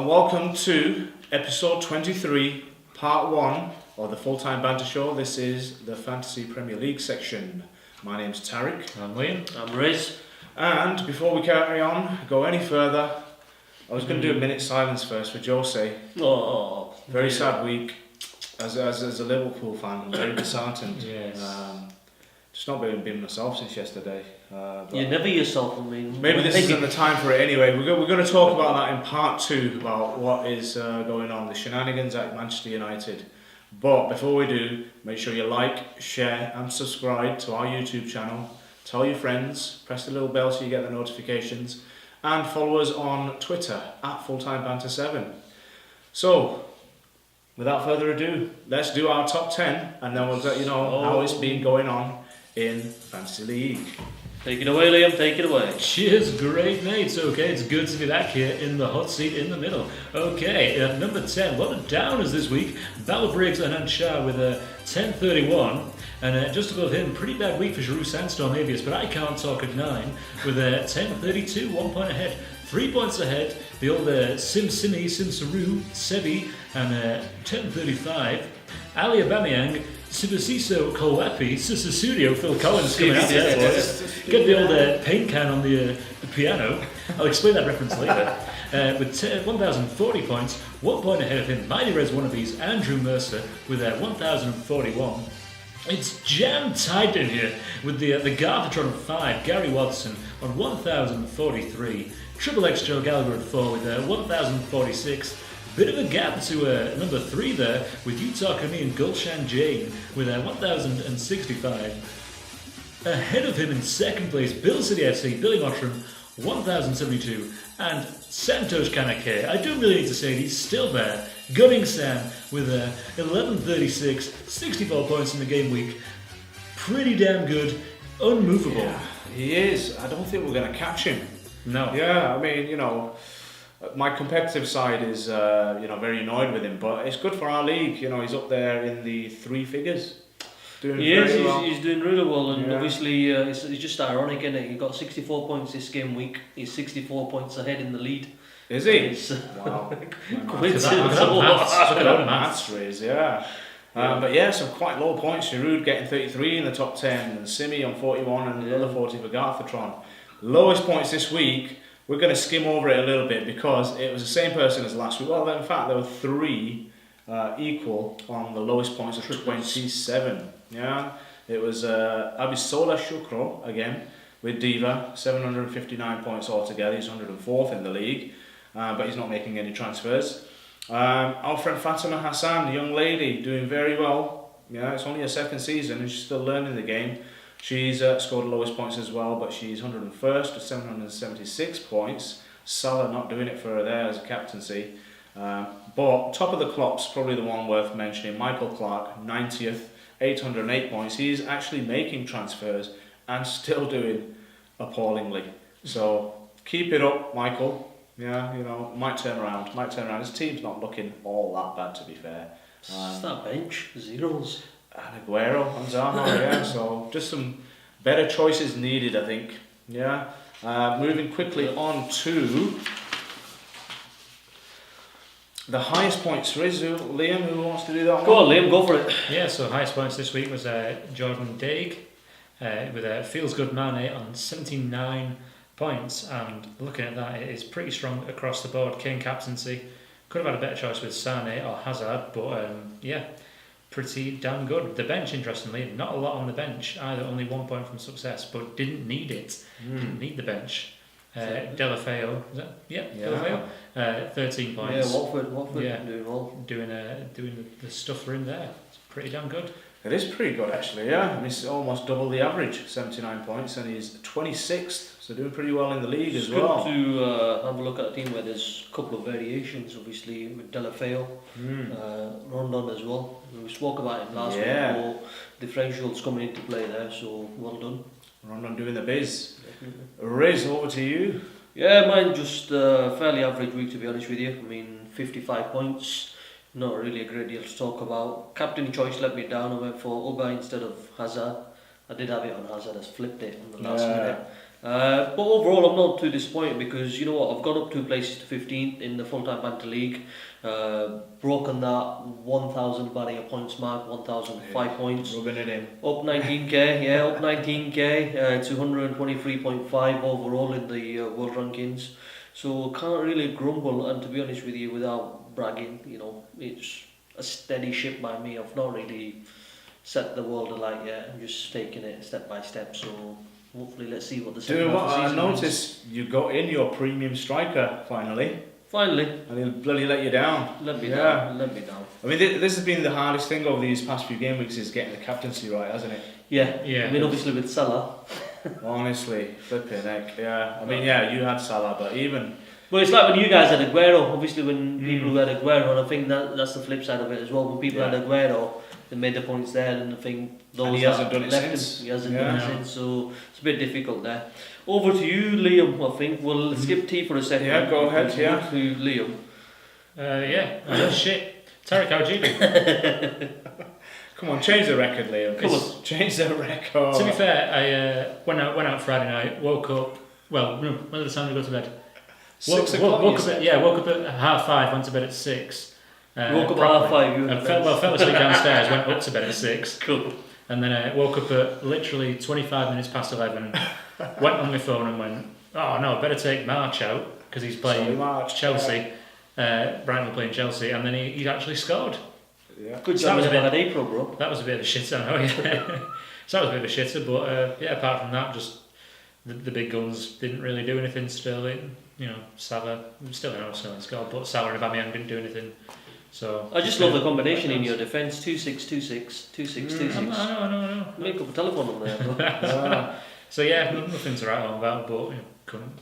welcome to episode 23, part 1 of the full-time banter show. This is the Fantasy Premier League section. My name's Tariq. I'm Liam. I'm Riz. And before we carry on, go any further, I was going to do a minute silence first for Jose. Oh, Very sad week. As a Liverpool fan, I'm very disheartened. Yes. Just not been myself since yesterday. You're never yourself, I mean. Maybe this isn't the time for it anyway. We're going to talk about that in part 2, about what is going on, the shenanigans at Manchester United. But before we do, make sure you like, share and subscribe to our YouTube channel. Tell your friends, press the little bell so you get the notifications, and follow us on Twitter at FulltimeBanter7. So, without further ado, let's do our top 10 and then we'll let you know how it's been going on in Fantasy League. Take it away, Liam, take it away. Cheers, great mates. Okay, it's good to be back here in the hot seat in the middle. Okay, at number 10, a lot of downers this week. Briggs and Anshar with a 10.31. And just above him, pretty bad week for Giroud Sandstorm Avius, but I can't talk at 9 with a 10.32, 1 point ahead. 3 points ahead, the old Simsaru, Sebi, and 10.35. Ali Aubameyang, Sibasiso Kolwapi, Studio, Phil Collins coming out there for us. Get the old paint can on the piano. I'll explain that reference later. With 1,040 points, 1 point ahead of him, Mighty Reds Wannabes, Andrew Mercer with 1,041. It's jam tight in here with the Garfatron 5, Gary Watson on 1,043. Triple X Joe Gallagher at 4 with 1,046. Bit of a gap to number 3 there with Utah Kami and Gulshan Jane with 1,065. Ahead of him in second place, Bill City FC, Billy Mottram, 1,072. And Santosh Kanake, I don't really need to say it, he's still there. Gunning Sam with 1136, 64 points in the game week. Pretty damn good, unmovable. Yeah, he is. I don't think we're going to catch him. No. Yeah, I mean, my competitive side is, very annoyed with him, but it's good for our league. He's up there in the 3 figures. He's doing really well, and obviously it's just ironic, isn't it? He got 64 points this game week. He's 64 points ahead in the lead. Is he? Wow. Coincidence. Look at that maths raise, yeah. But yeah, some quite low points. Giroud getting 33 in the top 10, and Simi on 41, and another 40 for Garfatron. Lowest points this week, we're going to skim over it a little bit because it was the same person as last week. Well, in fact, there were 3 equal on the lowest points of 27. Yeah, it was Abisola Shukro again with Diva, 759 points altogether. He's 104th in the league, but he's not making any transfers. Our friend Fatima Hassan, the young lady, doing very well. Yeah, it's only her second season and she's still learning the game. She's scored the lowest points as well, but she's 101st with 776 points. Salah not doing it for her there as a captaincy. But top of the clock's probably the one worth mentioning. Michael Clark, 90th, 808 points. He's actually making transfers and still doing appallingly. So keep it up, Michael. Yeah, might turn around. His team's not looking all that bad, to be fair. It's that bench, zeros. And Aguero and Zaha, yeah, so just some better choices needed, I think. Yeah. Moving quickly on to the highest points. Liam, who wants to do that one? Go on, Liam, go for it. Yeah, so highest points this week was Jordan Daig with a Feels Good Mane on 79 points. And looking at that, it is pretty strong across the board. Kane captaincy. Could have had a better choice with Sane or Hazard, but pretty damn good. The bench, interestingly, not a lot on the bench either, only 1 point from success, but didn't need it. Didn't need the bench. Delafeo, is that? Yeah. Delafeo. 13 points. Yeah, Watford doing well. Doing the stuff for him there. It's pretty damn good. It is pretty good, actually, yeah. I mean, it's almost double the average, 79 points, and he's 26th, so doing pretty well in the league as well. It's good to have a look at a team where there's a couple of variations, obviously, with Delafeo, Rondon as well. We spoke about him last week, more differentials coming into play there, so well done. Rondon doing the biz. Riz, over to you. Yeah, mine just fairly average week, to be honest with you. I mean, 55 points. Not really a great deal to talk about. Captain choice let me down. I went for Uga instead of Hazard. I did have it on Hazard. I flipped it on the last minute. But overall, I'm not too disappointed because you know what, I've gone up 2 places to 15th in the full-time Banter League, broken that 1,000 barrier points mark, 1,005 points. Rubbing it in. Up 19k, yeah, up 19k, 223.5 overall in the world rankings. So can't really grumble, and to be honest with you, without bragging, you know, it's a steady ship by me. I've not really set the world alight yet. I'm just taking it step by step. So hopefully, let's see what the second half of the I season noticed you got in your premium striker finally, Finally, and he'll bloody let you down. let me Yeah. down. Let me down. I mean, this has been the hardest thing over these past few game weeks is getting the captaincy right, hasn't it? Yeah. Yeah. I mean, obviously with Salah, Honestly, flipping heck. Yeah. I mean, yeah, you had Salah, but even but it's like when you guys had Aguero. Obviously, when people who had Aguero, and I think that's the flip side of it as well. When people had Aguero, they made the points there, and I think those And he that hasn't done it left since. him, he hasn't Yeah. done it since. So it's a bit difficult there. Over to you, Liam. I think we'll skip T for a second. Yeah, go ahead, We'll yeah. move to Liam. Yeah. Oh, shit. Tarek, how'd you do? come on, change the record, Liam. Come on. Change the record. To be fair, I went out Friday night, woke up. Well, no, when did the time to go to bed? 6 o'clock. Woke up at 5:30, went to bed at 6. Woke up properly. at 5:30. You were And in fell, bed. well, fell asleep downstairs, went up to bed at 6. Cool. And then I woke up at literally 25 minutes past 11, went on my phone and went, oh no, I better take March out because he's playing Sorry, March, Chelsea. Brighton were playing Chelsea, and then he actually scored. Yeah. Good So job that was you a never bit- had April, bro. That was a bit of a shitter, I know, yeah. So that was a bit of a shitter, but yeah, apart from that, just the big guns didn't really do anything. Sterling, Salah, still Sterling scored, but Salah and Aubameyang didn't do anything. So I just love the combination in your defence. 2-6-2-6, 2-6-2-6. I know. Make up a telephone on there, bro. So yeah, nothing to write home about, but couldn't.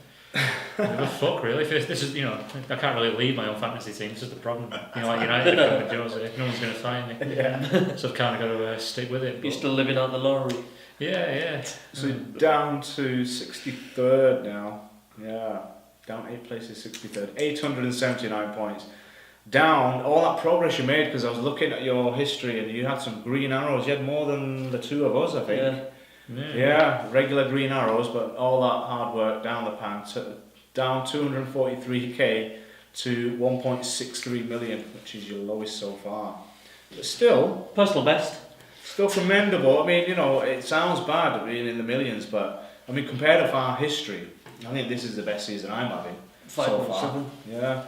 Give a fuck really. If this is, I can't really lead my own fantasy team. This is the problem. Like United are with Jose. No one's going to find me. Yeah. So I've kind of got to stick with it. You're But still living out the lottery. yeah. So down to 63rd now. Yeah. Down 8 places, 63rd. 879 points. Down all that progress you made because I was looking at your history and you had some green arrows. You had more than the two of us, I think. Yeah, regular green arrows, but all that hard work down the pan, down 243k to 1.63 million, which is your lowest so far. But still, Personal best. still commendable. I mean, it sounds bad being in the millions, but I mean, compared to our history, I think this is the best season I'm having so far. 5.7.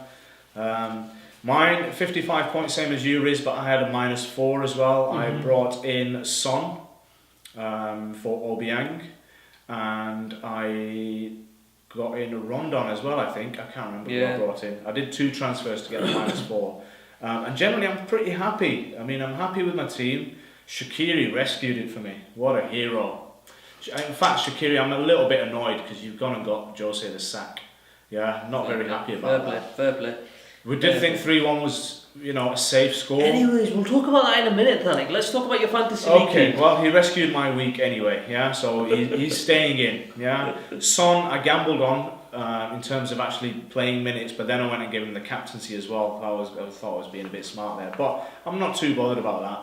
Yeah. Mine, 55 points, same as you, Riz, but I had a -4 as well. I brought in Son for Obiang, and I got in Rondon as well, I think. I can't remember who I brought in. I did 2 transfers to get a -4. And generally, I'm pretty happy. I mean, I'm happy with my team. Shaqiri rescued it for me. What a hero. In fact, Shaqiri, I'm a little bit annoyed because you've gone and got Jose the sack. Yeah, not very happy about that. Fair play. We did think 3-1 was, a safe score. Anyways, we'll talk about that in a minute, Thanik. Let's talk about your fantasy league Okay, team. well, he rescued my week anyway, yeah, so he's staying in, yeah. Son, I gambled on in terms of actually playing minutes, but then I went and gave him the captaincy as well. I thought I was being a bit smart there, but I'm not too bothered about that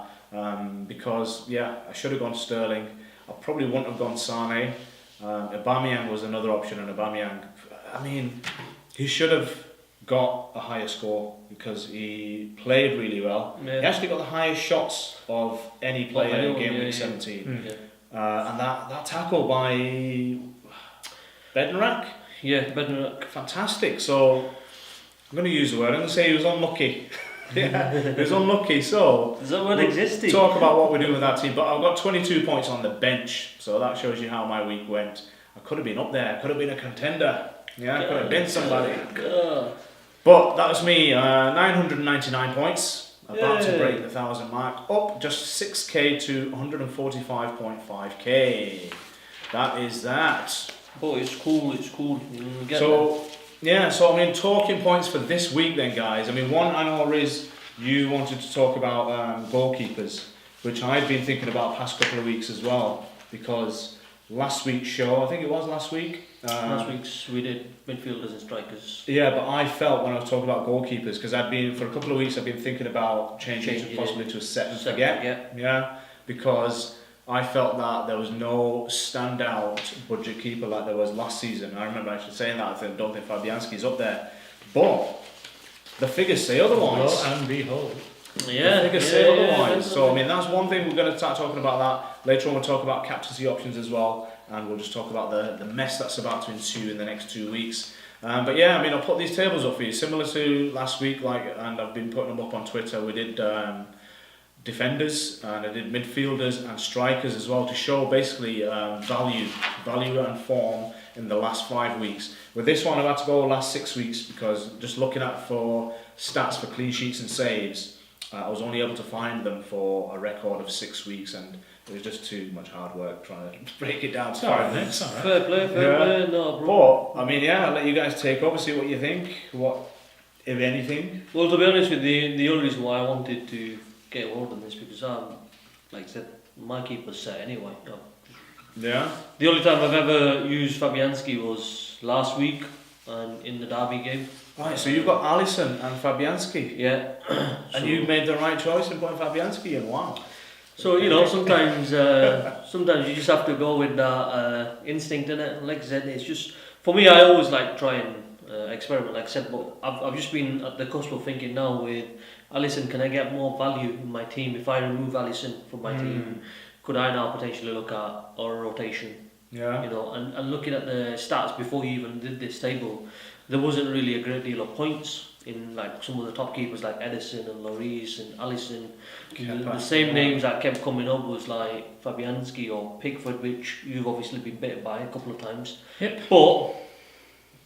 because, yeah, I should have gone Sterling. I probably wouldn't have gone Sane. Aubameyang was another option, and Aubameyang, I mean, he should have got a higher score because he played really well. Yeah. He actually got the highest shots of any player in game week 17. Yeah. And that tackle by Bednarak, Yeah, better. fantastic. So I'm going to use the word. I'm going to say he was unlucky. Yeah, he was unlucky. So Does that word we'll exist? talk about what we're doing with that team. But I've got 22 points on the bench, so that shows you how my week went. I could have been up there. I could have been a contender. Yeah, I could have been somebody. But that was me. 999 points. About to break the 1,000 mark. Up just 6k to 145.5k. That is that. But it's cool. So I mean, talking points for this week then, guys. I mean, one I know is you wanted to talk about goalkeepers, which I'd been thinking about past couple of weeks as well, because last week's show, I think it was last week. Last week's we did midfielders and strikers. Yeah, but I felt when I was talking about goalkeepers, because for a couple of weeks I've been thinking about changing Changing possibly it. to a set and Set and forget. Yeah, because I felt that there was no standout budget keeper like there was last season. I remember actually saying that. I don't think Fabianski's up there. But the figures say otherwise. Lo and behold. Yeah, the figures say otherwise. So, I mean, that's one thing. We're going to start talking about that. Later on, we'll talk about captaincy options as well. And we'll just talk about the mess that's about to ensue in the next 2 weeks. But yeah, I mean, I'll put these tables up for you. Similar to last week, and I've been putting them up on Twitter. We did defenders, and I did midfielders and strikers as well to show basically value and form in the last 5 weeks. With this one, I've had to go last 6 weeks because just looking at for stats for clean sheets and saves, I was only able to find them for a record of 6 weeks, and it was just too much hard work trying to break it down to 5 minutes. Fair play, no problem. But I mean, yeah, I'll let you guys take over, see what you think, what if anything. Well, to be honest with you, the only reason why I wanted to get hold of this because like I said, my keeper's set anyway. Yeah. The only time I've ever used Fabianski was last week and in the Derby game. Right, so you've got Alisson and Fabianski. Yeah. And you made the right choice in putting Fabianski in. Wow. So sometimes you just have to go with that instinct in it. Like I said, it's just for me. I always like try and experiment. Like I said, but I've just been at the cusp of thinking now with Alisson, can I get more value in my team if I remove Alisson from my team? Could I now potentially look at a rotation? Yeah. And looking at the stats before you even did this table, there wasn't really a great deal of points in like some of the top keepers like Edison and Lloris and Alisson. The same names that kept coming up was like Fabianski or Pickford, which you've obviously been bitten by a couple of times. Yep. But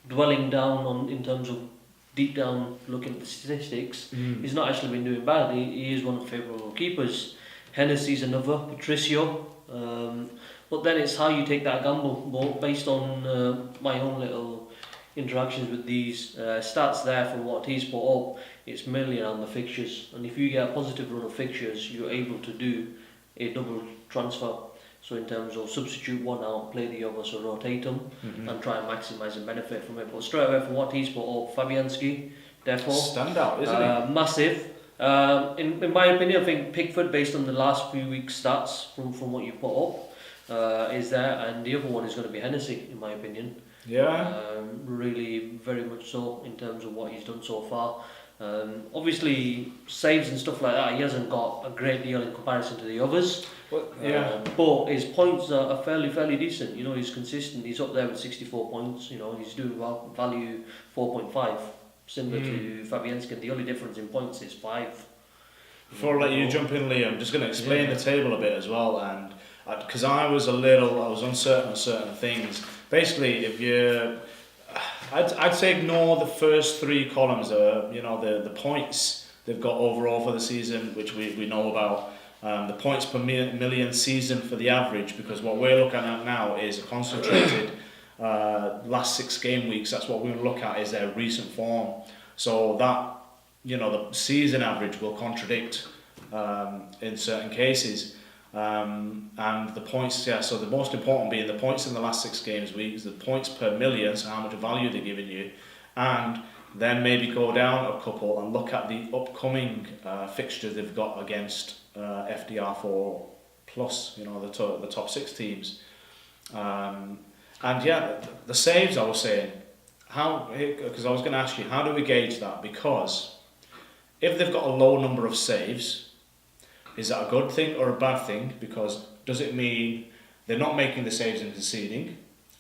dwelling down on in terms of deep down looking at the statistics, he's not actually been doing bad. He is one of the favourable keepers. Hennessy's another, Patricio. But then it's how you take that gamble. But based on my own little interactions with these stats there from what he's put up, it's mainly around the fixtures. And if you get a positive run of fixtures, you're able to do a double transfer. So in terms of substitute one out, play the other, so rotate them and try and maximise and benefit from it. But straight away from what he's put up, Fabianski, therefore, standout, isn't he? Massive. In my opinion, I think Pickford, based on the last few weeks' stats from what you put up, is there, and the other one is going to be Hennessy, in my opinion. Yeah. Really, very much so in terms of what he's done so far. Obviously, saves and stuff like that, he hasn't got a great deal in comparison to the others. But his points are fairly decent. He's consistent. He's up there with 64 points. He's doing value 4.5, similar to Fabianski. The only difference in points is 5. Before I let you jump in, Liam, I'm just going to explain the table a bit as well, and because I was uncertain on certain things. Basically, I'd say ignore the first 3 columns. The points they've got overall for the season, which we know about. The points per million season for the average, because what we're looking at now is a concentrated last 6 game weeks. That's what we're going to look at, is their recent form. So that the season average will contradict in certain cases. And the points, so the most important being the points in the last 6 games weeks, the points per million, so how much value they're giving you, and then maybe go down a couple and look at the upcoming fixtures they've got against FDR4 plus, the top 6 teams. And yeah, the saves, I was saying, because I was going to ask you, how do we gauge that? Because if they've got a low number of saves, is that a good thing or a bad thing? Because does it mean they're not making the saves and conceding,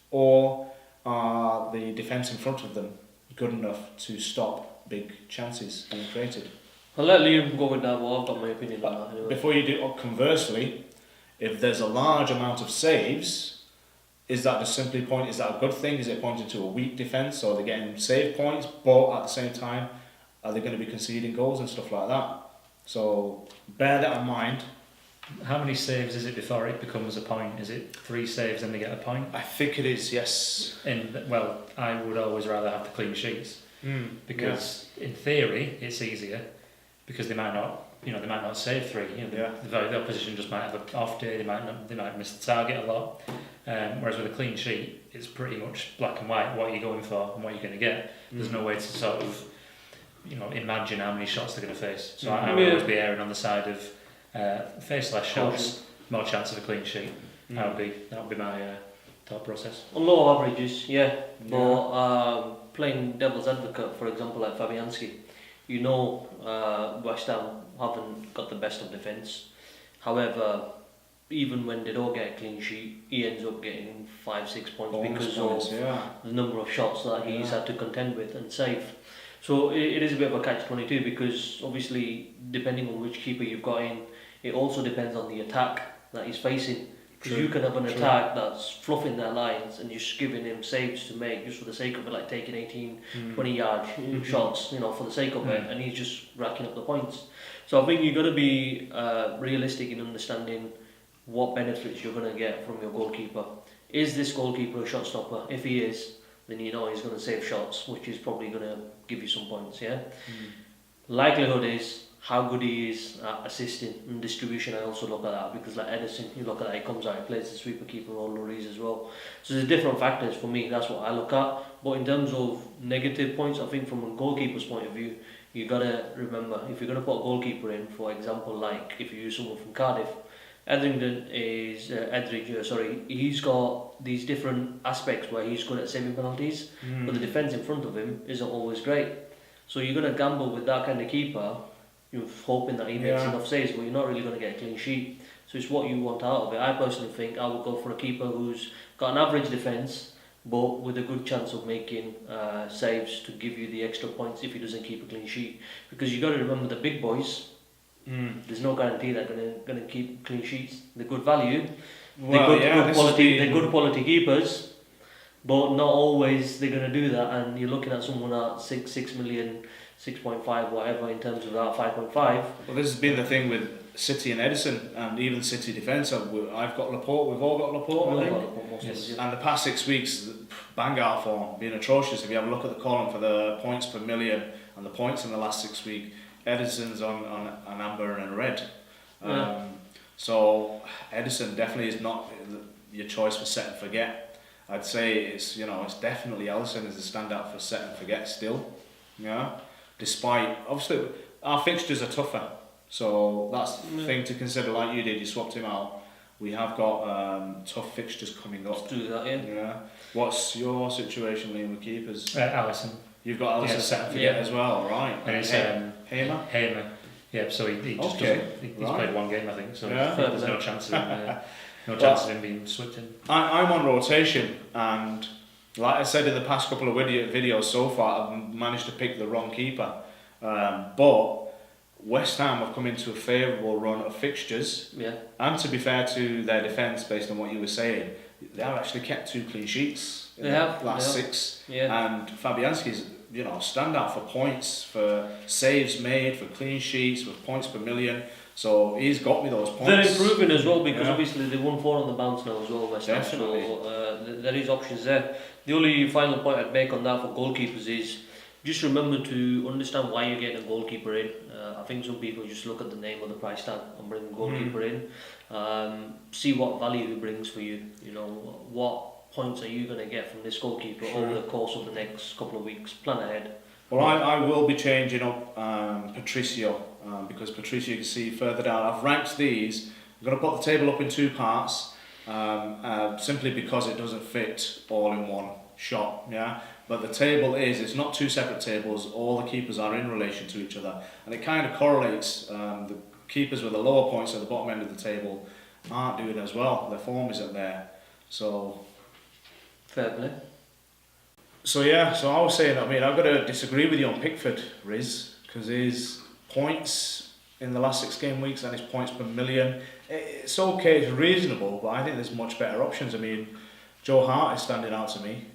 or are the defence in front of them good enough to stop big chances being created? I'll let Liam go with that, but I've got my opinion on that anyway. Before you do, conversely, if there's a large amount of saves, is that just simply is that a good thing? Is it pointing to a weak defence, or they're getting save points, but at the same time, are they going to be conceding goals and stuff like that? So bear that in mind. How many saves is it before it becomes a point? Is it 3 saves and they get a point? I think it is, yes. I would always rather have the clean sheets because in theory it's easier, because they might not save 3. The opposition just might have an off day. They might miss the target a lot. Whereas with a clean sheet, it's pretty much black and white what you're going for and what you're going to get. There's no way to sort of imagine how many shots they're going to face. So I would always be erring on the side of face less shots more chance of a clean sheet. That would be my thought process. On low averages, yeah. But playing devil's advocate, for example, like Fabianski, West Ham haven't got the best of defence. However, even when they don't get a clean sheet, he ends up getting 5-6 points because of the number of shots that he's had to contend with and save. So it is a bit of a catch-22 because obviously, depending on which keeper you've got in, it also depends on the attack that he's facing. Because you can have an attack that's fluffing their lines and just giving him saves to make just for the sake of it, like taking 18-20 yard shots, for the sake of it, and he's just racking up the points. So I think you've got to be realistic in understanding what benefits you're going to get from your goalkeeper. Is this goalkeeper a shot stopper? If he is, then he's going to save shots, which is probably going to give you some points, Likelihood is how good he is at assisting and distribution. I also look at that because like Edison, you look at that, he comes out, he plays the sweeper keeper role, Lloris as well. So there's different factors for me, that's what I look at. But in terms of negative points, I think from a goalkeeper's point of view, you got to remember, if you're going to put a goalkeeper in, for example, like if you use someone from Cardiff, he's got these different aspects where he's good at saving penalties, but the defence in front of him isn't always great. So you're going to gamble with that kind of keeper, you're hoping that he makes enough saves, but you're not really going to get a clean sheet. So it's what you want out of it. I personally think I would go for a keeper who's got an average defence, but with a good chance of making saves to give you the extra points if he doesn't keep a clean sheet. Because you've got to remember the big boys, there's no guarantee they're going to keep clean sheets. They're good value, they're good quality keepers, but not always they're going to do that. And you're looking at someone at 6 million, 6.5, whatever in terms of that 5.5. Well, this has been the thing with City and Edison, and even City defence. I've got Laporte. We've all got Laporte, I think. Yes. And the past 6 weeks, bang out form, being atrocious. If you have a look at the column for the points per million and the points in the last 6 weeks, Edison's on an amber and a red. So Edison definitely is not your choice for set and forget. I'd say it's definitely Ellison is the standout for set and forget still. Despite obviously our fixtures are tougher, so that's the thing to consider. Like you did, you swapped him out. We have got tough fixtures coming up. Let's do that, yeah. What's your situation, Liam, with keepers? Allison. You've got Allison set and forget as well, right? And it's Hamer. Yeah, so he just doesn't. He's played one game, I think. So there's no chance of him. of him being swept in. I'm on rotation, and like I said in the past couple of videos so far, I've managed to pick the wrong keeper. But West Ham have come into a favourable run of fixtures. Yeah. And to be fair to their defence, based on what you were saying, they have actually kept 2 clean sheets in the last 6. Yeah. And Fabianski's, standout for points, for saves made, for clean sheets, with points per million. So he's got me those points. They're improving as well because obviously they won 4 on the bounce now as well, West Ham. So there is options there. The only final point I'd make on that for goalkeepers is just remember to understand why you're getting a goalkeeper in. I think some people just look at the name or the price tag and bring a goalkeeper in. See what value he brings for you. What points are you going to get from this goalkeeper over the course of the next couple of weeks? Plan ahead. Well, I will be changing up Patricio because Patricio, you can see further down. I've ranked these. I'm going to put the table up in 2 parts simply because it doesn't fit all in one shot. But the table it's not 2 separate tables. All the keepers are in relation to each other, and it kind of correlates. The keepers with the lower points at the bottom end of the table aren't doing as well. Their form isn't there. So fair play. So I was saying, I've got to disagree with you on Pickford, Riz, because his points in the last 6 game weeks and his points per million, it's okay, it's reasonable, but I think there's much better options. Joe Hart is standing out to me.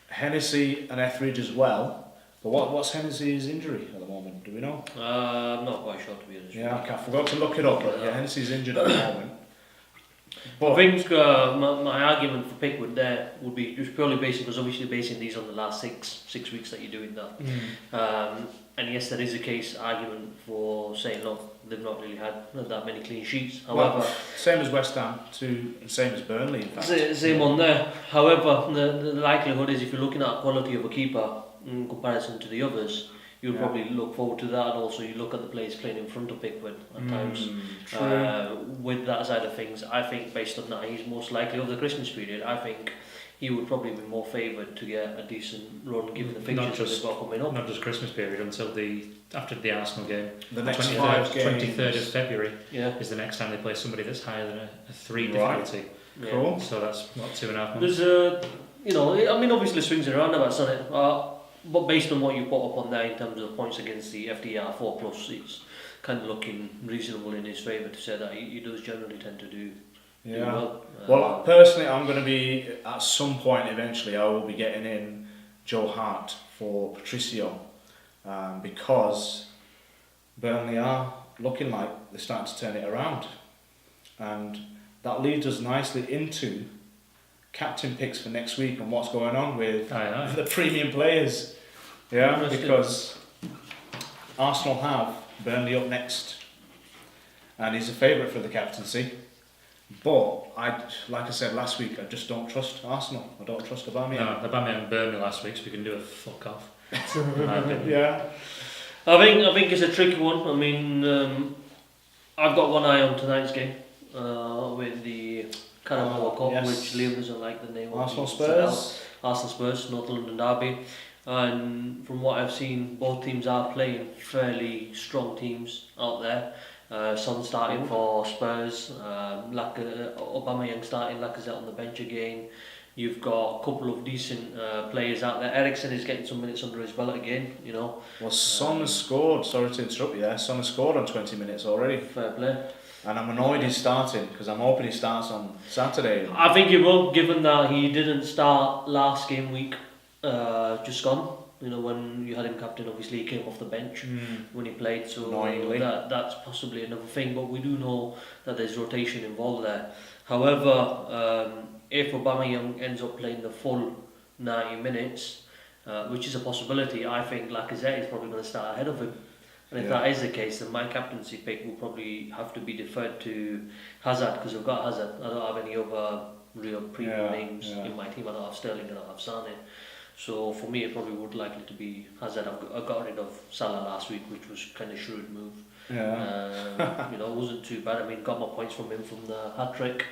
Hennessy and Etheridge as well. But what's Hennessy's injury at the moment? Do we know? I'm not quite sure, to be honest. Yeah, I forgot to look it up, but Hennessy's injured at the moment. But I think my argument for Pickford there would be just purely because obviously basing these on the last six weeks that you're doing that. And yes, there is a case argument for saying, look, they've not really had that many clean sheets. However, same as West Ham, same as Burnley, in fact. Same on there. However, the likelihood is if you're looking at quality of a keeper in comparison to the others, you'll probably look forward to that, and also you look at the players playing in front of Pickford at times. With that side of things, I think based on that, he's most likely over the Christmas period. I think he would probably be more favoured to get a decent run given the fixtures they've got coming up. Not just Christmas period until after the Arsenal game. The next 23rd of February is the next time they play somebody that's higher than a 3 difficulty. Yeah. Cool. So that's what, 2.5 months. There's I mean, obviously swings and roundabouts on it, but based on what you put up on there in terms of points against the FDR 4+, it's kind of looking reasonable in his favour to say that he does generally tend to do well. Well, personally, I'm going to be, at some point eventually, I will be getting in Joe Hart for Patricio, because Burnley are looking like they're starting to turn it around. And that leads us nicely into captain picks for next week and what's going on with the premium players. Yeah, because Arsenal have Burnley up next, and he's a favourite for the captaincy. But like I said last week, I just don't trust Arsenal. I don't trust Aubameyang. No, Aubameyang burned me last week, so we can do a fuck off. Yeah. I think it's a tricky one. I mean, I've got one eye on tonight's game with the Carabao Cup, which Liam doesn't like the name of. Arsenal Spurs, North London derby. And from what I've seen, both teams are playing fairly strong teams out there. Son starting for Spurs, Aubameyang starting, Lacazette on the bench again. You've got a couple of decent players out there. Eriksen is getting some minutes under his belt again, you know. Well, Son has scored, sorry to interrupt you there, Son has scored on 20 minutes already. Fair play. And I'm annoyed he's starting, because I'm hoping he starts on Saturday. I think he will, given that he didn't start last game week, just gone. You know, when you had him captain, obviously he came off the bench when he played, so that's possibly another thing. But we do know that there's rotation involved there. However, if Aubameyang ends up playing the full 90 minutes, which is a possibility, I think Lacazette is probably going to start ahead of him. And if that is the case, then my captaincy pick will probably have to be deferred to Hazard, because I've got Hazard. I don't have any other real premium names in my team. I don't have Sterling, I don't have Sane. So for me, it probably would likely to be Hazard. I got rid of Salah last week, which was kind of shrewd move. Yeah. It wasn't too bad. I mean, got my points from him from the hat trick,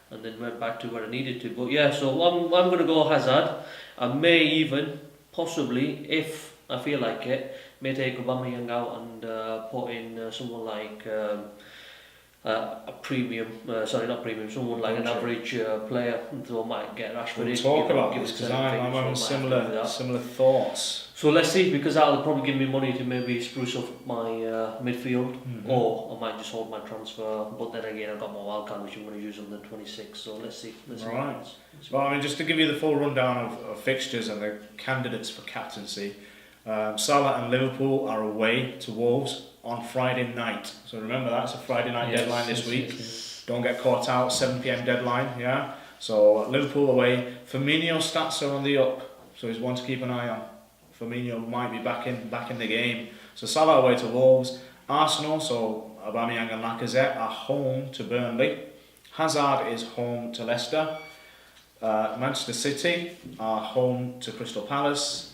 and then went back to where I needed to. But yeah, so I'm going to go Hazard. I may even, possibly, if I feel like it, may take Aubameyang out and put in someone like a premium, someone like an average player, so I might get Rashford in. We'll talk about this, because I'm having similar thoughts. So let's see, because that'll probably give me money to maybe spruce up my midfield, or I might just hold my transfer. But then again, I've got my wildcard, which I'm going to use on the 26th. So let's see. Right. Well, I mean, just to give you the full rundown of fixtures and the candidates for captaincy, Salah and Liverpool are away to Wolves on Friday night. So remember, that's a Friday night deadline this week. Yes. Don't get caught out, 7 PM deadline, yeah? So Liverpool away. Firmino's stats are on the up, so he's one to keep an eye on. Firmino might be back in the game. So Salah away to Wolves. Arsenal, so Aubameyang and Lacazette are home to Burnley. Hazard is home to Leicester. Manchester City are home to Crystal Palace.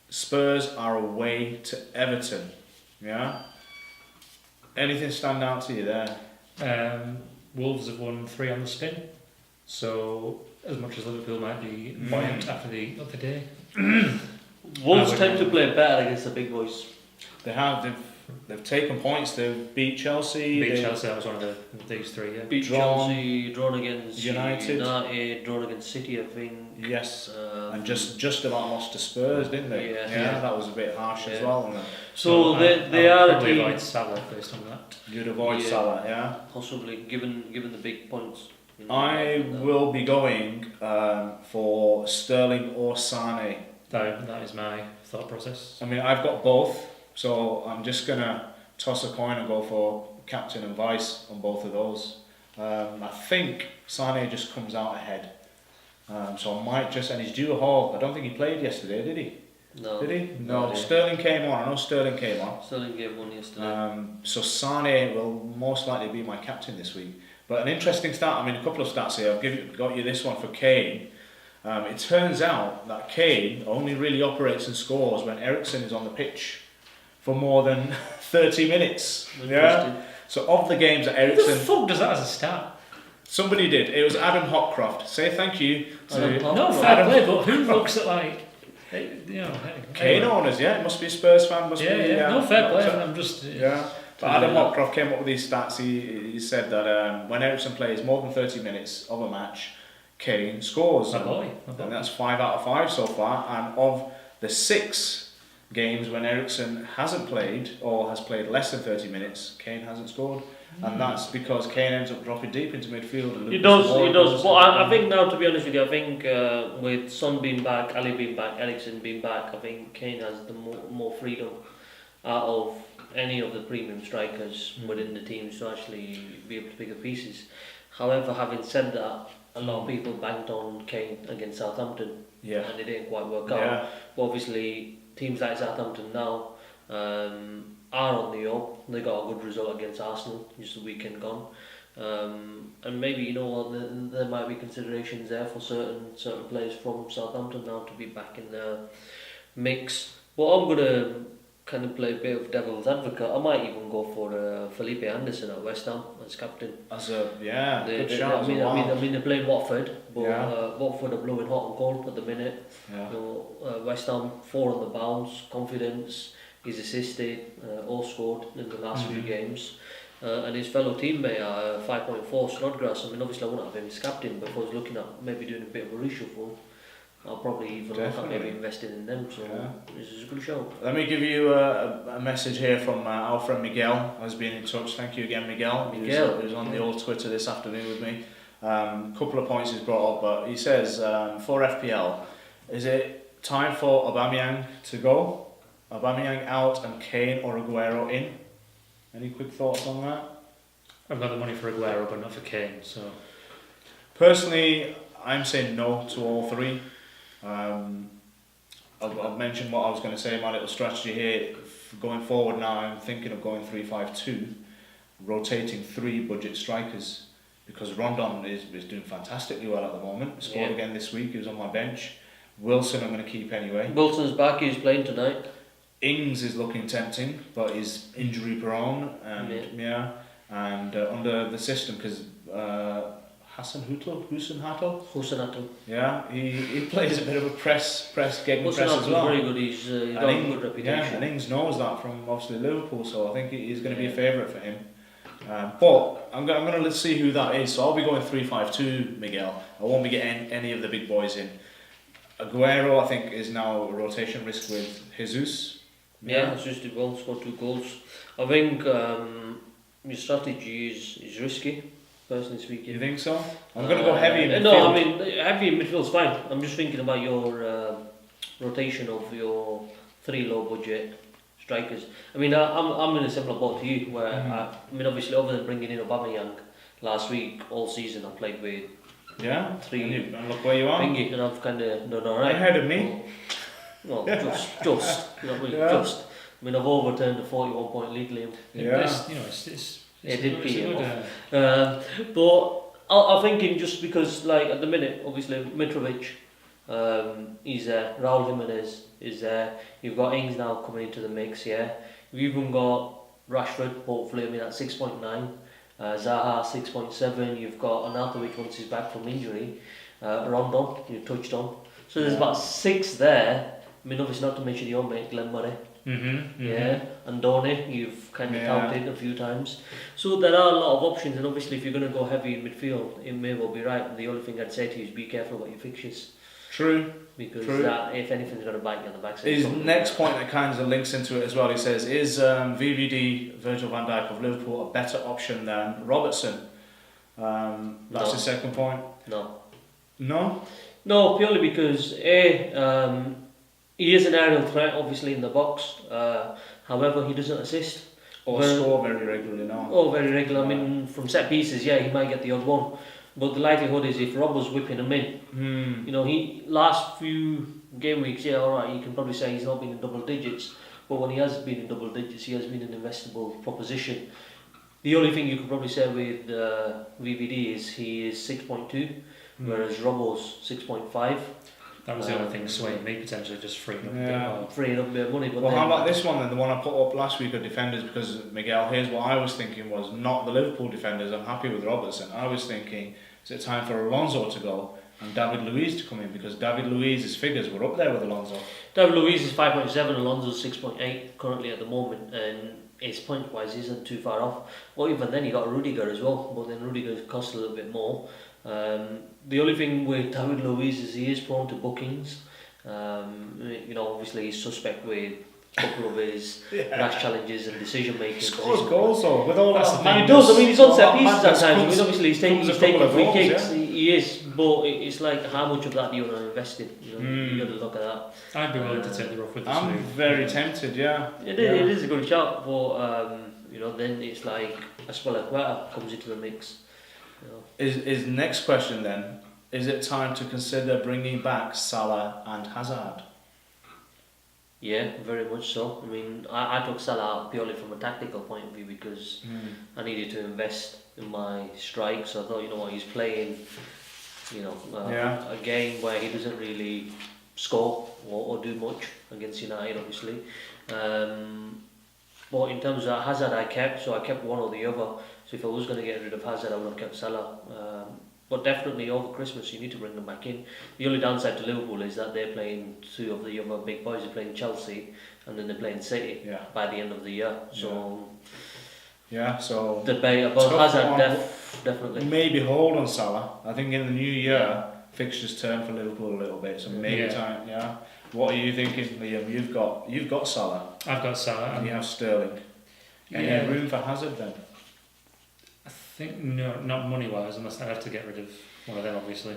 Spurs are away to Everton. Yeah? Anything stand out to you there? Wolves have won 3 on the spin. So as much as Liverpool might be buoyant after the other day, Wolves tend to play better against the big boys. They have. They've taken points. They've beat Chelsea. Chelsea. That was one of these 3. Yeah. Beat Chelsea, drawn against United, drawn against City, I think. Yes, and just about lost to Spurs, didn't they? Yeah. That was a bit harsh as well. So they are a team. Avoid Salah based on that. You'd avoid Salah, yeah. Possibly, given the big points. I will be going for Sterling or Sane. That is my thought process. I mean, I've got both, so I'm just gonna toss a coin and go for captain and vice on both of those. I think Sane just comes out ahead, so I might just, and he's due a haul. I don't think he played yesterday, did he? No. Did he? No. Sterling came on. I know Sterling came on. Sterling gave one yesterday. So Sane will most likely be my captain this week. But an interesting stat. I mean, a couple of stats here. I've got you this one for Kane. It turns out that Kane only really operates and scores when Eriksen is on the pitch. for more than 30 minutes. Interesting. Yeah. So of the games that Who the Ericsson, fuck does that as a stat? somebody did. It was Adam Hopcroft. Say thank you to No, fair play, but who looks at like, Kane owners. Yeah, it must be a Spurs fan. Must be. no, fair play. I'm just. Yeah. But Adam Hopcroft came up with these stats. He said that when Ericsson plays more than 30 minutes of a match, Kane scores. My boy. And that's 5 out of 5 so far. And of the 6 games when Ericsson hasn't played or has played less than 30 minutes, Kane hasn't scored. And that's because Kane ends up dropping deep into midfield. And He does. But I think now, to be honest with you, I think with Son being back, Ali being back, Eriksen being back, I think Kane has the more freedom out of any of the premium strikers within the teams to actually be able to pick up pieces. However, having said that, a lot of people banked on Kane against Southampton, and it didn't quite work out. But obviously, teams like Southampton now are on the up. They got a good result against Arsenal just the weekend gone, and maybe, you know what, there might be considerations there for certain players from Southampton now to be back in the mix. But I'm gonna kind of play a bit of devil's advocate. I might even go for Felipe Anderson at West Ham as captain. As a good shout. I mean they're playing Watford, but Watford are blowing hot and cold at the minute. Yeah. You know, West Ham 4 on the bounce, confidence. He's assisted, all scored in the last few games. And his fellow teammate at 5.4, Snodgrass. I mean, obviously I wouldn't have him as captain, but if I was looking at maybe doing a bit of a reshuffle, I'll probably even look at maybe investing in them. So this is a good show. Let me give you a message here from our friend Miguel, who's been in touch. Thank you again, Miguel. He was on the old Twitter this afternoon with me. Couple of points he's brought up, but he says for FPL, is it time for Aubameyang to go? Aubameyang out and Kane or Aguero in? Any quick thoughts on that? I've got the money for Aguero, but not for Kane. So personally, I'm saying no to all 3. I've mentioned what I was going to say, my little strategy here. Going forward now, I'm thinking of going 3-5-2, rotating 3 budget strikers, because Rondon is doing fantastically well at the moment. Scored again this week, he was on my bench. Wilson I'm going to keep anyway. Wilson's back, he's playing tonight. Ings is looking tempting, but he's injury prone, and under the system, because Hussenhatl. Yeah, he plays a bit of a press getting press as well. Very good. He's got a good reputation. Yeah, and Ings knows that from obviously Liverpool, so I think he's going to be a favourite for him. But I'm going to see who that is. So I'll be going 3-5-2, Miguel. I won't be getting any of the big boys in. Aguero, I think, is now a rotation risk with Jesus. Yeah, Jesus did well, scored 2 goals. I think your strategy is risky. Personally speaking. You think so? I'm going to go heavy in midfield. No, I mean, heavy in midfield is fine. I'm just thinking about your rotation of your 3 low budget strikers. I mean, I'm in a similar boat to you, where I mean, obviously, other than bringing in Aubameyang last week, all season I played with 3. And look where you are. And I've kind of done alright. Ahead of me. Well, just. You know what I mean? Just. I mean, I've overturned a 41-point lead, Liam. It did pee him off. But I'm thinking, just because, like, at the minute, obviously, Mitrovic, he's there. Raul Jimenez is there. You've got Ings now coming into the mix, You've even got Rashford, hopefully, I mean, at 6.9. Zaha, 6.7. You've got Arnautovic once he's back from injury. Rondon, you touched on. So there's about 6 there. I mean, obviously, not to mention your mate, Glenn Murray. And Donny, you've kind of counted a few times. So there are a lot of options, and obviously if you're going to go heavy in midfield, it may well be right. The only thing I'd say to you is be careful about your fixtures. True. Because that, if anything's going to bite you on the backside. His next point that kind of links into it as well, he says, is VVD, Virgil van Dijk of Liverpool, a better option than Robertson? That's his second point. No, purely because he is an aerial threat, obviously, in the box. However, he doesn't assist. Or score very regularly now. Oh, very regular. I mean, from set pieces, he might get the odd one. But the likelihood is, if Rob was whipping him in, you know, he last few game weeks, alright, you can probably say he's not been in double digits. But when he has been in double digits, he has been an investable proposition. The only thing you could probably say with VVD is he is 6.2, whereas Robbo's 6.5. That was the only thing swaying me potentially, just freeing up a bit more. Freeing up a bit of money. But Well, how about this one then? The one I put up last week of defenders, because Miguel, here's what I was thinking was not the Liverpool defenders. I'm happy with Robertson. I was thinking, is it time for Alonso to go and David Luiz to come in? Because David Luiz's figures were up there with Alonso. David Luiz is 5.7, Alonso's 6.8 currently at the moment, and his point wise isn't too far off. Well, even then, you got Rudiger as well, but then Rudiger costs a little bit more. The only thing with David Luiz is he is prone to bookings. Obviously he's suspect with a couple of his rash challenges and decision making. Scores goals though, with all that. He does. I mean, he's on set pieces at times. I mean, obviously he's taking free kicks. Yeah. He is, but it's like how much of that do you want to invest in? You got to look at that. I'd be willing to take the rough with this I'm move. very tempted. Yeah. It is a good shout, but then it's like Aspilicueta comes into the mix. Is next question then? Is it time to consider bringing back Salah and Hazard? Yeah, very much so. I mean, I took Salah out purely from a tactical point of view because I needed to invest in my strike. So I thought, he's playing, a game where he doesn't really score or do much against United, obviously. But in terms of Hazard, I kept one or the other. So if I was going to get rid of Hazard, I would have kept Salah. But definitely over Christmas, you need to bring them back in. The only downside to Liverpool is that they're playing two of the other big boys. They're playing Chelsea and then they're playing City by the end of the year. So so debate about Hazard definitely. Maybe hold on Salah. I think in the new year fixtures turn for Liverpool a little bit. So maybe time. Yeah. What are you thinking, Liam? You've got Salah. I've got Salah. And you have Sterling. Any room for Hazard then? I think no, not money wise, unless I have to get rid of one of them, obviously.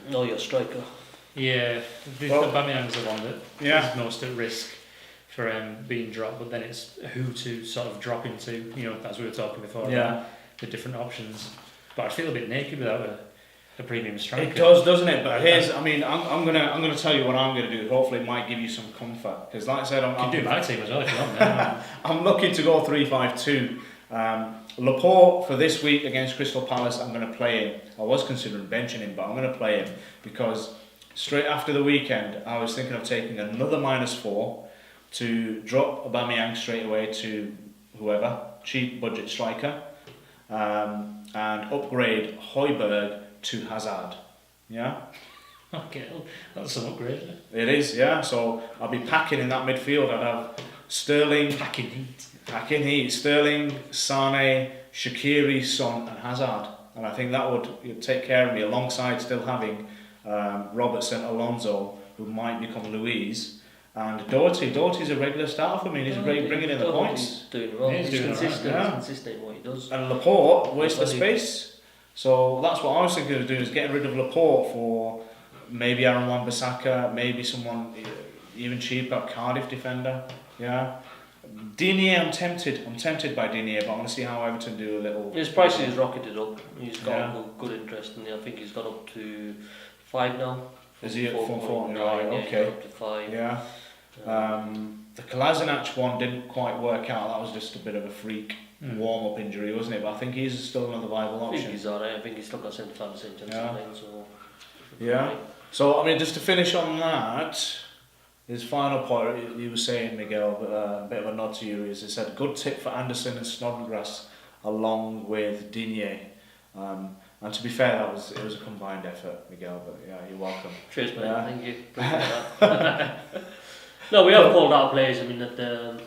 Your striker. Yeah, the Aubameyang's the one that is most at risk for being dropped, but then it's who to sort of drop into, as we were talking before about the different options. But I feel a bit naked without a premium striker. It does, doesn't it? But I'm gonna tell you what I'm gonna do. Hopefully, it might give you some comfort. Because, like I said, you can do my team as well if you want. I'm looking to go 3-5-2. Laporte for this week against Crystal Palace, I'm going to play him. I was considering benching him, but I'm going to play him because straight after the weekend, I was thinking of taking another -4 to drop Aubameyang straight away to whoever, cheap budget striker, and upgrade Højbjerg to Hazard. Yeah. Okay, that's an upgrade, isn't it? It is, yeah. So I'll be packing in that midfield. I'd have Sterling. Packing heat. Sterling, Sane, Shaqiri, Son and Hazard. And I think that would take care of me alongside still having Robertson, Alonso, who might become Luiz, and Doherty. Doherty's a regular starter for me. He's bringing in the points. Doing well. He's doing consistent. right, He's consistent in what he does. And Laporte wastes the space. So that's what I was thinking of doing, is getting rid of Laporte for maybe Aaron Wan-Bissaka, maybe someone even cheaper, Cardiff defender. Yeah. Digne, I'm tempted by Digne, but I want to see how Everton do a little. His price has rocketed up. He's got good interest, and I think he's got up to 5 now. Is he at 4.9? Right, okay. Up to 5. Yeah. The Kolasinac one didn't quite work out. That was just a bit of a freak warm-up injury, wasn't it? But I think he's still another viable option. I think he's alright. I think he's still got 75% chance of playing. So. Yeah. So I mean, just to finish on that. His final point, he was saying, Miguel, but a bit of a nod to you, is he said, good tip for Anderson and Snodgrass along with Digne. And to be fair, it was a combined effort, Miguel, but yeah, you're welcome. Cheers, mate. Thank you. No, we have called out players. I mean, at the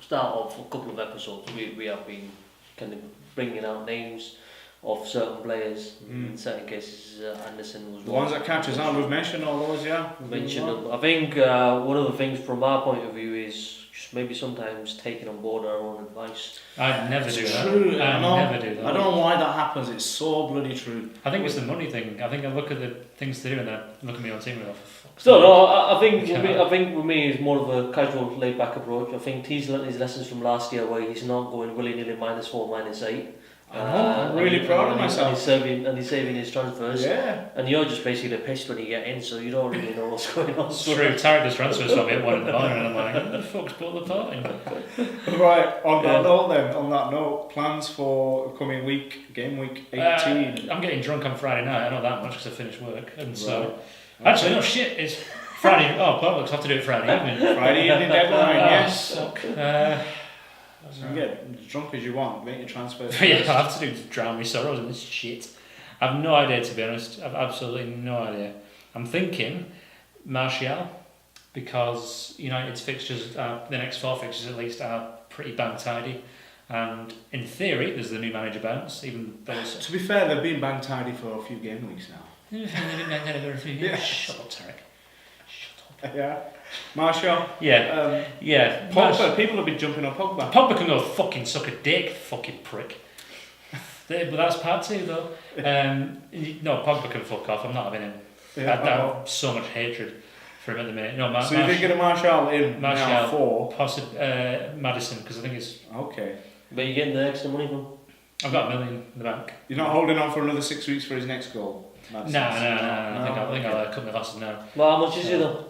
start of a couple of episodes, we have been kind of bringing out names of certain players. In certain cases, Anderson was the ones that catch us out. We've mentioned all those, mentioned them. I think one of the things from our point of view is just maybe sometimes taking on board our own advice. I'd never do that. True. I'd never do that. I don't know why that happens. It's so bloody true. I think it's the money thing. I think I look at the things to do and I look at me on team and So no, I think with me it's more of a casual, laid-back approach. I think he's learnt his lessons from last year, where he's not going willy-nilly -4, -8. I'm really proud of myself. And he's saving his transfers. Yeah. And you're just basically pissed when you get in, so you don't really know what's going on. It's true. Tarek does transfers from me at 1 in the morning, and I'm like, who the fuck's put the party? Right, on that note, plans for coming week, game week 18. I'm getting drunk on Friday night, I know that much because I finished work. And so, actually, no shit, it's Friday. Oh, Publix, have to do it Friday evening. Friday evening deadline, yes. Fuck. You can get as drunk as you want, make your transfers. Yeah, I have to drown my sorrows in this shit. I've no idea, to be honest. I've absolutely no idea. I'm thinking Martial, because United's fixtures, the next 4 fixtures at least, are pretty bang tidy. And in theory, there's the new manager bounce. Even those. To be fair, they've been bang tidy for a few game weeks now. Yeah. Shut up, Tarek. Shut up. Yeah. Martial. Yeah. Yeah. Pogba. People have been jumping on Pogba. Pogba can go fucking suck a dick, fucking prick. But that's part 2 though. No, Pogba can fuck off. I'm not having him. Yeah, I have so much hatred for him at the minute. No, so you're thinking of Martial in Martial now 4? Possibly Madison, because I think it's. Okay. But you're getting the extra money from? I've got $1 million in the bank. You're not holding on for another 6 weeks for his next goal? No. I think I'll cut my losses now. Well, how much is it though?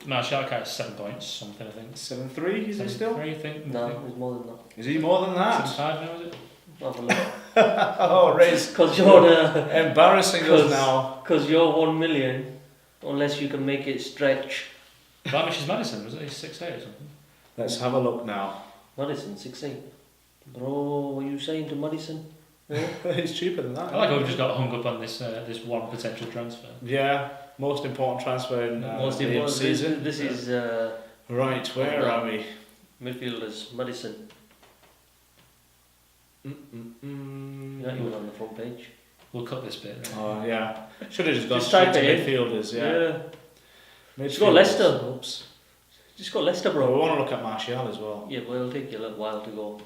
Martial got 7 points, something I think. 7-3 is it still? 7-3, I think. No, it's more than that. Is he more than that? 7-5 now, is it? Have a look. Oh, Riz. Because you're embarrassing us now. Because you're 1 million, unless you can make it stretch. How much is Madison? Was it 6-8 or something? Let's have a look now. Madison, 6-8. Bro, what are you saying to Madison? Yeah? It's cheaper than that. I like how we've just got hung up on this one potential transfer. Yeah, most important transfer in Most the important season. This is Right, where are we? midfielders. Madison. You're not even on the front page. We'll cut this bit. Right? Oh yeah, should have just gone Just straight type to it in. midfielders. Yeah. Just got Leicester. Oops. Just got Leicester, Well, we bro. want to look at Martial as well. Yeah, but it'll take you a little while to go.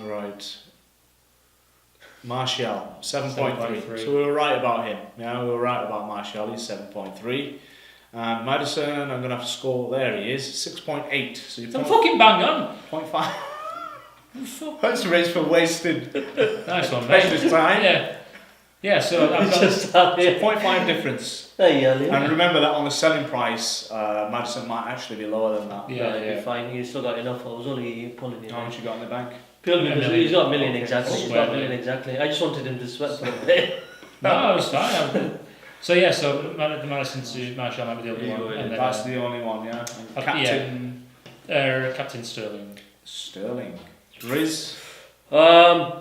Right. Martial, 7.3. 7.3. So we were right about him. Yeah, we were right about Martial. He's 7.3. Madison, I'm going to have to score. There he is, 6.8. So you're I'm fucking bang on. 0.5. That's raised for wasted Nice one, precious mate. time. Yeah, so I've got. Just that, It's a yeah. 0.5 difference. There you go. And remember that on the selling price, Madison might actually be lower than that. Yeah, You'll yeah. be fine. You still got enough. I was only pulling you. How much you got in the bank? Purely A because million. he's got $1 million Okay. exactly. He's got $1 million exactly. I just wanted him to sweat for a bit. No, it's fine. So the Madison to Martial might be the only Yeah, one. yeah. And then, That's the only one, yeah. And Captain Sterling. Sterling. Riz. Um,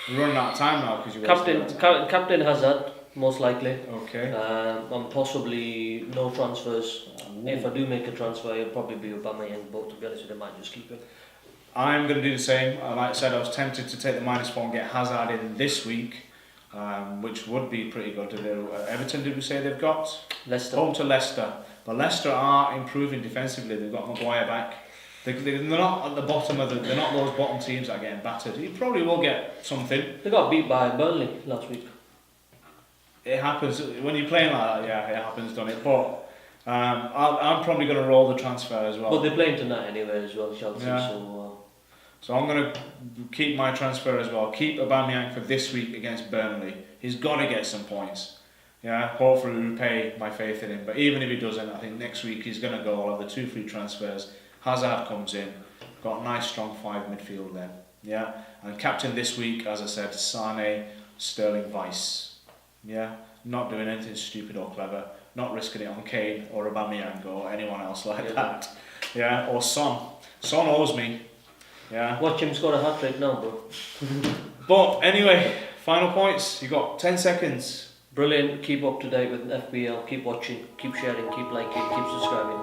We're running out of time now because you Captain Hazard, most likely. Okay. And possibly no transfers. If I do make a transfer, it'll probably be Aubameyang, but to be honest with you, I might just keep him. I'm going to do the same. Like I said, I was tempted to take the -4 and get Hazard in this week, which would be pretty good to do. Everton, did we say they've got? Leicester. Home to Leicester. But Leicester are improving defensively. They've got Maguire back. They're not at the bottom of they're not those bottom teams that are getting battered. You probably will get something. They got beat by Burnley last week. It happens when you're playing like that. Yeah, it happens, doesn't it? But I'm probably going to roll the transfer as well. But they're playing tonight anyway as well, Chelsea. Yeah. So I'm going to keep my transfer as well. Keep Aubameyang for this week against Burnley. He's got to get some points. Yeah, hopefully we repay my faith in him. But even if he doesn't, I think next week he's going to go. I'll have the 2 free transfers. Hazard comes in. Got a nice strong 5 midfield then. Yeah, and captain this week, as I said, Sane, Sterling, Vice. Yeah, not doing anything stupid or clever. Not risking it on Kane or Aubameyang or anyone else like that. Yeah, or Son. Son owes me. Yeah. Watch him score a hat-trick now, bro. But anyway, final points. You got 10 seconds. Brilliant. Keep up to date with FPL. Keep watching. Keep sharing. Keep liking. Keep subscribing.